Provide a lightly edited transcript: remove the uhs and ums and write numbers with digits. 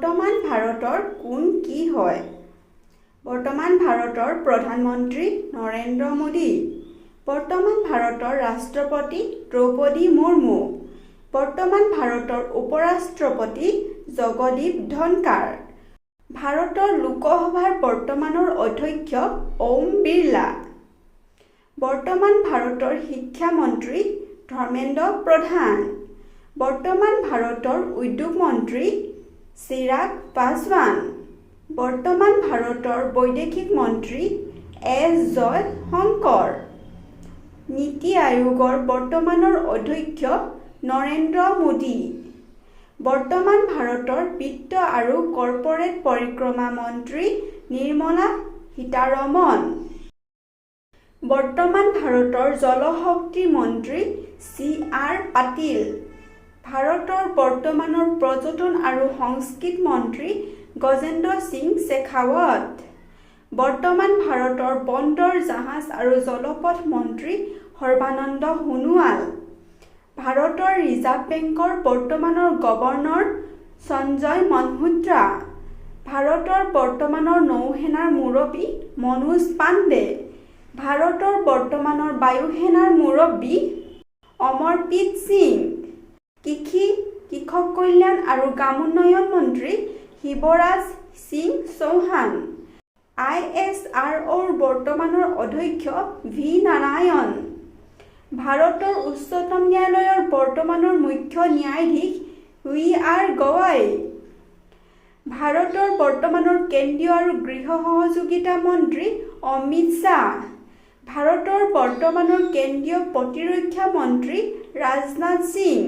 বৰ্তমান ভাৰতৰ কোন কি হয়? বৰ্তমান ভাৰতৰ প্ৰধানমন্ত্ৰী নৰেন্দ্ৰ মোদী। বৰ্তমান ভাৰতৰ ৰাষ্ট্ৰপতি দ্ৰৌপদী মুৰ্মু। বৰ্তমান ভাৰতৰ উপৰাষ্ট্ৰপতি জগদীপ ধনকাৰ। ভাৰতৰ লোকসভাৰ বৰ্তমানৰ অধ্যক্ষ ওম বিৰলা। বৰ্তমান ভাৰতৰ শিক্ষা মন্ত্ৰী ধৰ্মেন্দ্ৰ প্ৰধান। বৰ্তমান ভাৰতৰ উদ্যোগ মন্ত্ৰী চিৰাগ পাছৱান। বৰ্তমান ভাৰতৰ বৈদেশিক মন্ত্ৰী এছ জয়শংকৰ। নীতি আয়োগৰ বৰ্তমানৰ অধ্যক্ষ নৰেন্দ্ৰ মোদী। বৰ্তমান ভাৰতৰ বিত্ত আৰু কৰ্পৰেট পৰিক্ৰমা মন্ত্ৰী নিৰ্মলা সীতাৰমণ। বৰ্তমান ভাৰতৰ জলশক্তি মন্ত্ৰী চি আৰ পাটিল। ভাৰতৰ বৰ্তমানৰ পৰ্যটন আৰু সংস্কৃতি মন্ত্ৰী গজেন্দ্ৰ সিং শেখাৱত। বৰ্তমান ভাৰতৰ বন্দৰ জাহাজ আৰু জলপথ মন্ত্ৰী সৰ্বানন্দ সোণোৱাল। ভাৰতৰ ৰিজাৰ্ভ বেংকৰ বৰ্তমানৰ গভৰ্ণৰ সঞ্জয় মলহোত্ৰা। ভাৰতৰ বৰ্তমানৰ নৌসেনাৰ মুৰব্বী মনোজ পাণ্ডে। ভাৰতৰ বৰ্তমানৰ বায়ুসেনাৰ মুৰব্বী অমৰপ্ৰীত সিং। কৃষক কল্যাণ আৰু গ্ৰামোন্নয়ন মন্ত্ৰী শিৱৰাজ সিং চৌহান। ISROৰ বৰ্তমানৰ অধ্যক্ষ ভি নাৰায়ণ। ভাৰতৰ উচ্চতম ন্যায়ালয়ৰ বৰ্তমানৰ মুখ্য ন্যায়াধীশ উই আৰ গৱাই। ভাৰতৰ বৰ্তমানৰ কেন্দ্ৰীয় আৰু গৃহ সহযোগিতা মন্ত্ৰী অমিত শ্বাহ। ভাৰতৰ বৰ্তমানৰ কেন্দ্ৰীয় প্ৰতিৰক্ষা মন্ত্ৰী ৰাজনাথ সিং।